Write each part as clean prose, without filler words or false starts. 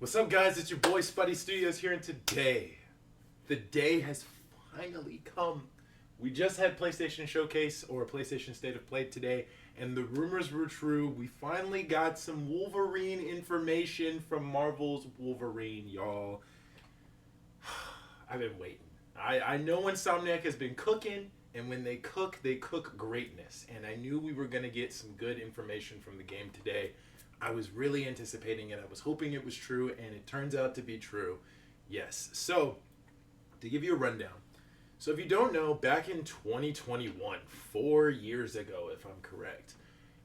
What's up, guys? It's your boy Spuddy Studios here, and today, the day has finally come. We just had PlayStation Showcase, or PlayStation State of Play today, and the rumors were true. We finally got some Wolverine information from Marvel's Wolverine, y'all. I've been waiting. I know Insomniac has been cooking, and when they cook greatness. And I knew we were going to get some good information from the game today. I was really anticipating it. I was hoping it was true, and it turns out to be true. Yes. So, to give you a rundown. So if you don't know, back in 2021, 4 years ago, if I'm correct,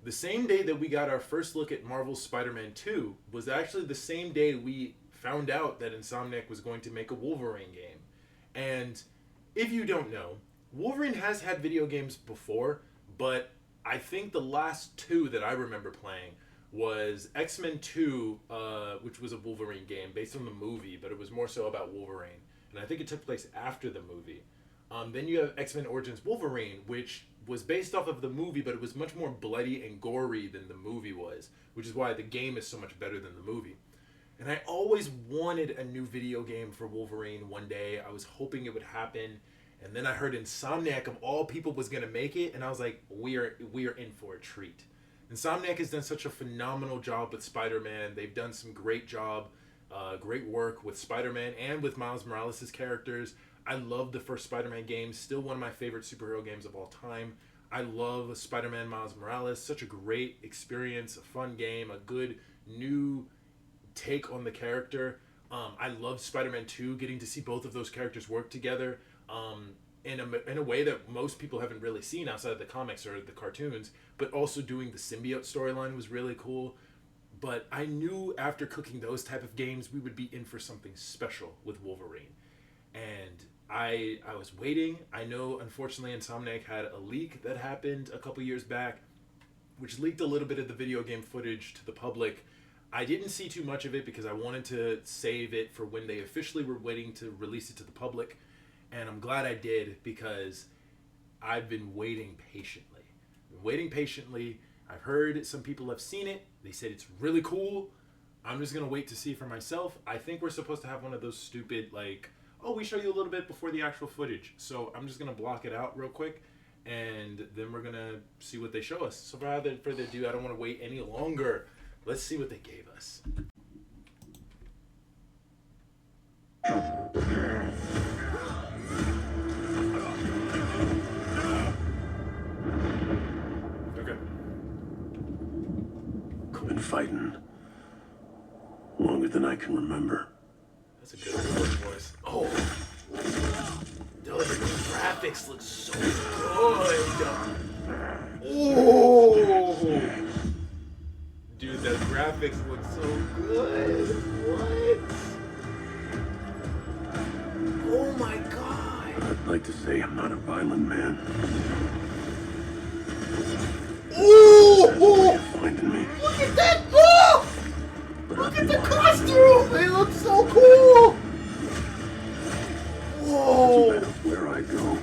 the same day that we got our first look at Marvel's Spider-Man 2 was actually the same day we found out that Insomniac was going to make a Wolverine game. And if you don't know, Wolverine has had video games before, but I think the last two that I remember playing was X-Men 2, which was a Wolverine game based on the movie, but it was more so about Wolverine. And I think it took place after the movie. Then you have X-Men Origins Wolverine, which was based off of the movie, but it was much more bloody and gory than the movie was, which is why the game is so much better than the movie. And I always wanted a new video game for Wolverine one day. I was hoping it would happen. And then I heard Insomniac, of all people, was going to make it. And I was like, we are in for a treat. Insomniac has done such a phenomenal job with Spider-Man. They've done some great work with Spider-Man and with Miles Morales' characters. I love the first Spider-Man game. Still one of my favorite superhero games of all time. I love Spider-Man Miles Morales. Such a great experience, a fun game, a good new take on the character. I love Spider-Man 2, getting to see both of those characters work together in a way that most people haven't really seen outside of the comics or the cartoons, but also doing the symbiote storyline was really cool. But I knew after cooking those type of games, we would be in for something special with Wolverine. And I was waiting. I know, unfortunately, Insomniac had a leak that happened a couple years back, which leaked a little bit of the video game footage to the public. I didn't see too much of it because I wanted to save it for when they officially were waiting to release it to the public. And I'm glad I did, because I've been waiting patiently. I've heard some people have seen it. They said it's really cool. I'm just going to wait to see for myself. I think we're supposed to have one of those stupid, we show you a little bit before the actual footage. So I'm just going to block it out real quick, and then we're going to see what they show us. So without further ado, I don't want to wait any longer. Let's see what they gave us. Okay. I've been fighting longer than I can remember. That's a good voice. Oh, dude, the graphics look so good. Oh, dude, the graphics look so good. What? Oh my god. I'd like to say I'm not a violent man. Oh! Finding me. Look at that! Oh! Look at the costume! They look so cool! Whoa! Doesn't matter where I go.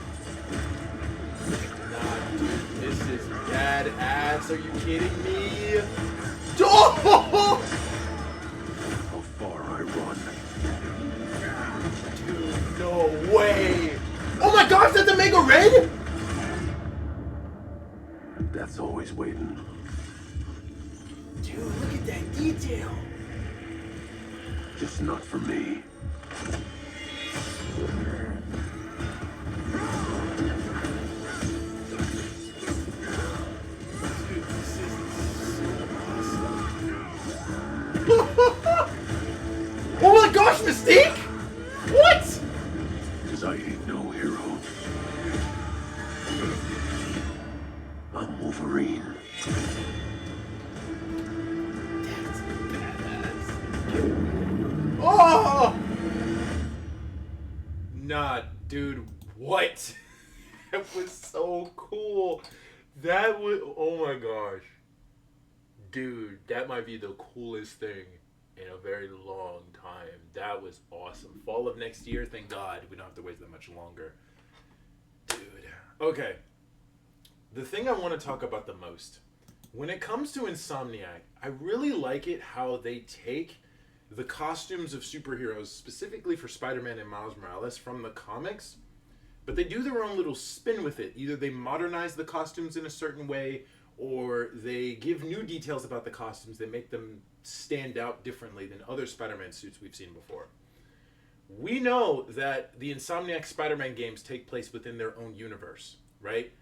Nah, dude, this is badass. Are you kidding me? Oh! How far I run. Dude, no way! Oh my gosh, that's the Mega Red? That's always waiting. Dude, look at that detail. Just not for me. Dude, this is so awesome. Oh my gosh, Mystique? What? Because I ain't no hero. I'm Wolverine. That's badass. Oh! Nah, dude, what? That was so cool. That was, oh my gosh. Dude, that might be the coolest thing in a very long time. That was awesome. Fall of next year, thank God. We don't have to wait that much longer. Dude. Okay. The thing I want to talk about the most, when it comes to Insomniac, I really like it how they take the costumes of superheroes, specifically for Spider-Man and Miles Morales from the comics, but they do their own little spin with it. Either they modernize the costumes in a certain way, or they give new details about the costumes that make them stand out differently than other Spider-Man suits we've seen before. We know that the Insomniac Spider-Man games take place within their own universe, right?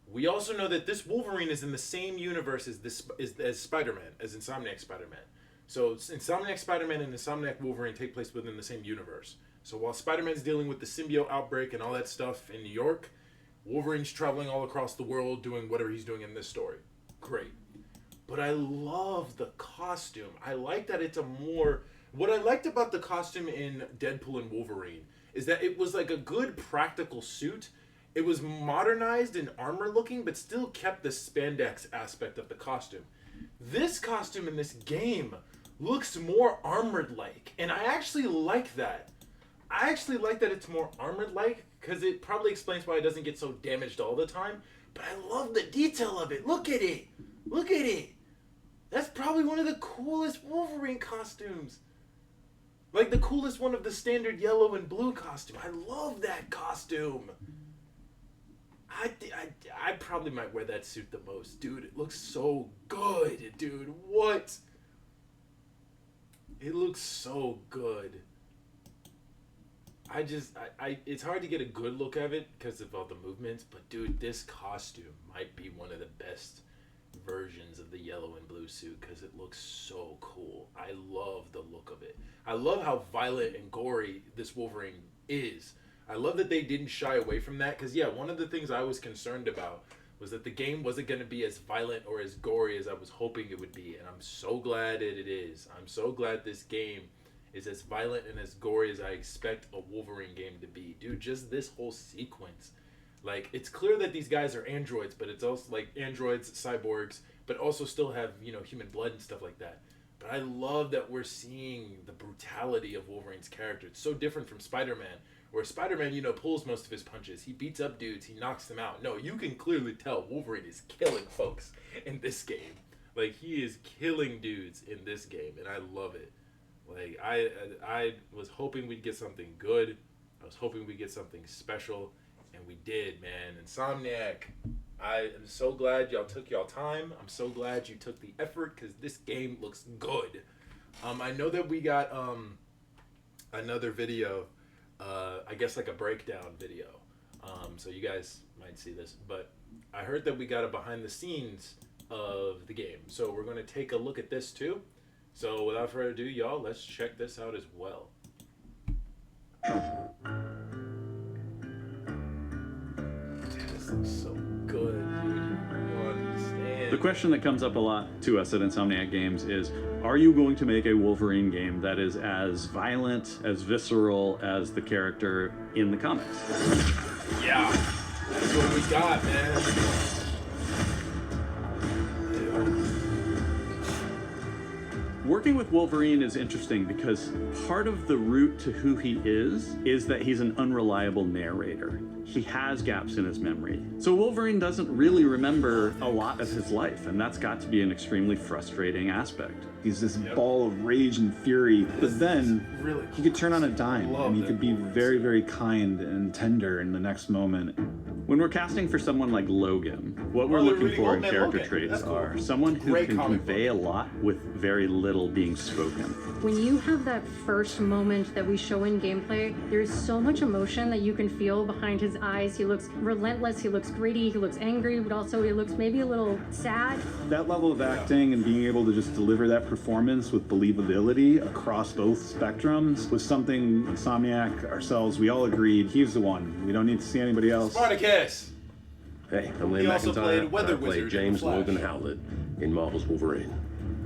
We also know that this Wolverine is in the same universe as Spider-Man, as Insomniac Spider-Man. So Insomniac Spider-Man and Insomniac Wolverine take place within the same universe. So while Spider-Man's dealing with the symbiote outbreak and all that stuff in New York, Wolverine's traveling all across the world doing whatever he's doing in this story. Great. But I love the costume. I like that it's a more... What I liked about the costume in Deadpool and Wolverine is that it was like a good practical suit. It was modernized and armor looking, but still kept the spandex aspect of the costume. This costume in this game looks more armored like, and I actually like that. I actually like that it's more armored like, because it probably explains why it doesn't get so damaged all the time. But I love the detail of it. Look at it. Look at it. That's probably one of the coolest Wolverine costumes. Like the coolest one of the standard yellow and blue costume. I love that costume. I probably might wear that suit the most. Dude, it looks so good, dude. What? It looks so good. It's hard to get a good look of it because of all the movements, but dude, this costume might be one of the best versions of the yellow and blue suit because it looks so cool. I love the look of it. I love how violent and gory this Wolverine is. I love that they didn't shy away from that because, yeah, one of the things I was concerned about was that the game wasn't going to be as violent or as gory as I was hoping it would be, and I'm so glad that it is. I'm so glad this game is as violent and as gory as I expect a Wolverine game to be. Dude, just this whole sequence. Like, it's clear that these guys are androids, but it's also like androids, cyborgs, but also still have, you know, human blood and stuff like that. But I love that we're seeing the brutality of Wolverine's character. It's so different from Spider-Man, where Spider-Man, you know, pulls most of his punches. He beats up dudes. He knocks them out. No, you can clearly tell Wolverine is killing folks in this game. Like, he is killing dudes in this game, and I love it. Like, I was hoping we'd get something good. I was hoping we'd get something special, and we did, man. Insomniac, I am so glad y'all took y'all time. I'm so glad you took the effort, because this game looks good. I know that we got another video, I guess like a breakdown video. So you guys might see this, but I heard that we got a behind the scenes of the game. So we're going to take a look at this too. So without further ado, y'all, let's check this out as well. This looks so good, dude. You don't understand. The question that comes up a lot to us at Insomniac Games is, are you going to make a Wolverine game that is as violent, as visceral as the character in the comics? Yeah, that's what we got, man. Working with Wolverine is interesting because part of the route to who he is that he's an unreliable narrator. He has gaps in his memory. So Wolverine doesn't really remember a lot of his life, and that's got to be an extremely frustrating aspect. He's this ball of rage and fury, but then really he could turn on a dime, and he could be Wolverine very, very kind and tender in the next moment. When we're casting for someone like Logan, what we're looking for in character traits are someone who can convey a lot with very little being spoken. When you have that first moment that we show in gameplay, there's so much emotion that you can feel behind his eyes. He looks relentless, he looks gritty, he looks angry, but also he looks maybe a little sad. That level of acting and being able to just deliver that performance with believability across both spectrums was something Insomniac, ourselves, we all agreed he's the one. We don't need to see anybody else. Spartacus! Hey, I'm He Liam also McIntyre. played Weather I play Wizard in James Flash. Logan Howlett in Marvel's Wolverine.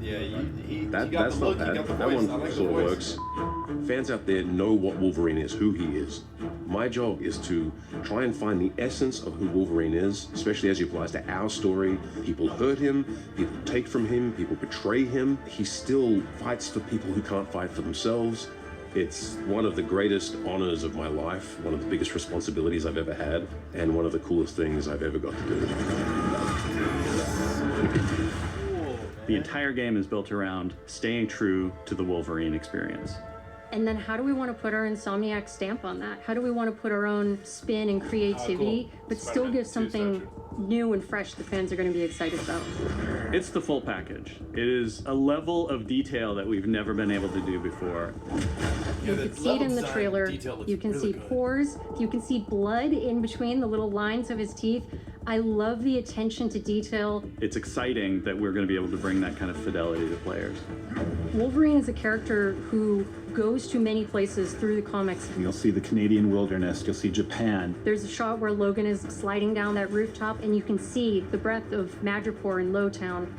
Yeah, he That's got the not look, bad. he got the That voice. one I like the sort of voice. works. Fans out there know what Wolverine is, who he is. My job is to try and find the essence of who Wolverine is, especially as it applies to our story. People hurt him, people take from him, people betray him. He still fights for people who can't fight for themselves. It's one of the greatest honors of my life, one of the biggest responsibilities I've ever had, and one of the coolest things I've ever got to do. Cool, man. The entire game is built around staying true to the Wolverine experience. And then how do we want to put our Insomniac stamp on that? How do we want to put our own spin and creativity, but still Spider-Man give 2 something Starship. new and fresh the fans are going to be excited about? It's the full package. It is a level of detail that we've never been able to do before. You can see it in the trailer. You can see pores. You can see blood in between the little lines of his teeth. I love the attention to detail. It's exciting that we're going to be able to bring that kind of fidelity to players. Wolverine is a character who goes to many places through the comics. You'll see the Canadian wilderness, you'll see Japan. There's a shot where Logan is sliding down that rooftop and you can see the breadth of Madripoor in Lowtown.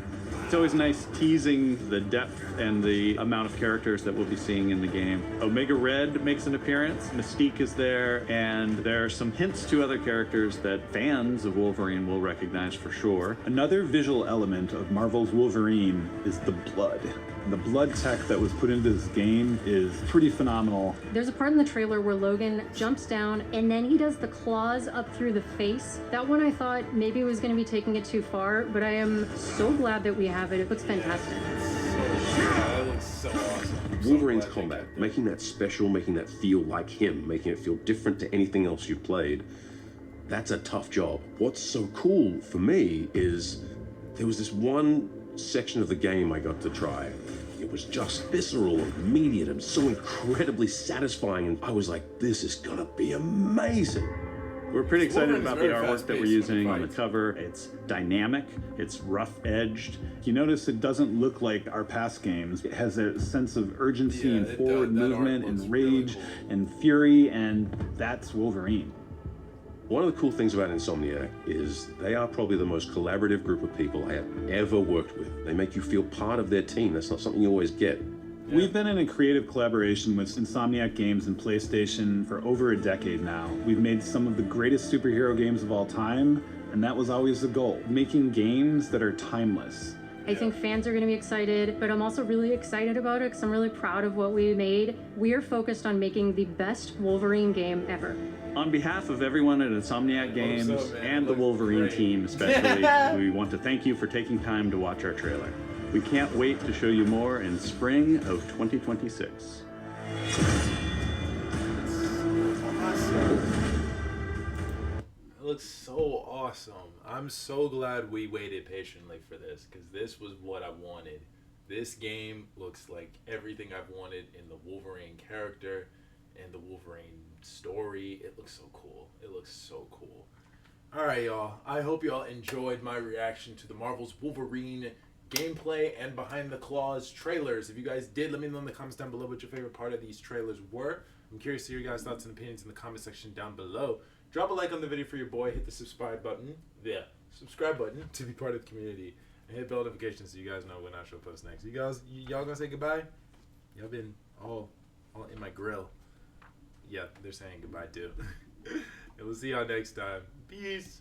It's always nice teasing the depth and the amount of characters that we'll be seeing in the game. Omega Red makes an appearance, Mystique is there, and there are some hints to other characters that fans of Wolverine will recognize for sure. Another visual element of Marvel's Wolverine is the blood. The blood tech that was put into this game is pretty phenomenal. There's a part in the trailer where Logan jumps down and then he does the claws up through the face. That one I thought maybe was going to be taking it too far, but I am so glad that we have it. It looks fantastic. That looks so awesome. I'm so Wolverine's glad they combat, kept that. making that special, making that feel like him, making it feel different to anything else you've played, that's a tough job. What's so cool for me is there was this one section of the game I got to try. It was just visceral and immediate and so incredibly satisfying, and I was like, this is gonna be amazing. We're pretty excited Wolverine's about the very artwork that we're fast-paced when he using on the fights. cover. It's dynamic, it's rough-edged. You notice it doesn't look like our past games. It has a sense of urgency Yeah, and it forward does. That art movement looks and really rage cool. and fury, and that's Wolverine. One of the cool things about Insomniac is they are probably the most collaborative group of people I have ever worked with. They make you feel part of their team. That's not something you always get. We've been in a creative collaboration with Insomniac Games and PlayStation for over a decade now. We've made some of the greatest superhero games of all time, and that was always the goal, making games that are timeless. I think fans are going to be excited, but I'm also really excited about it because I'm really proud of what we made. We are focused on making the best Wolverine game ever. On behalf of everyone at Insomniac Games so, man. and the Looks Wolverine great. team especially, we want to thank you for taking time to watch our trailer. We can't wait to show you more in spring of 2026. It looks so awesome. I'm so glad we waited patiently for this because this was what I wanted. This game looks like everything I've wanted in the Wolverine character and the Wolverine story. It looks so cool. It looks so cool. All right, y'all. I hope y'all enjoyed my reaction to the Marvel's Wolverine gameplay and behind the claws trailers. If you guys did, let me know in the comments down below what your favorite part of these trailers were. I'm curious to hear your guys' thoughts and opinions in the comment section down below. Drop a like on the video for your boy. Hit the subscribe button. Yeah, subscribe button to be part of the community. And hit bell notifications so you guys know when I show post next. Y'all gonna say goodbye? Y'all been all in my grill. Yeah, they're saying goodbye too. And we'll see y'all next time. Peace.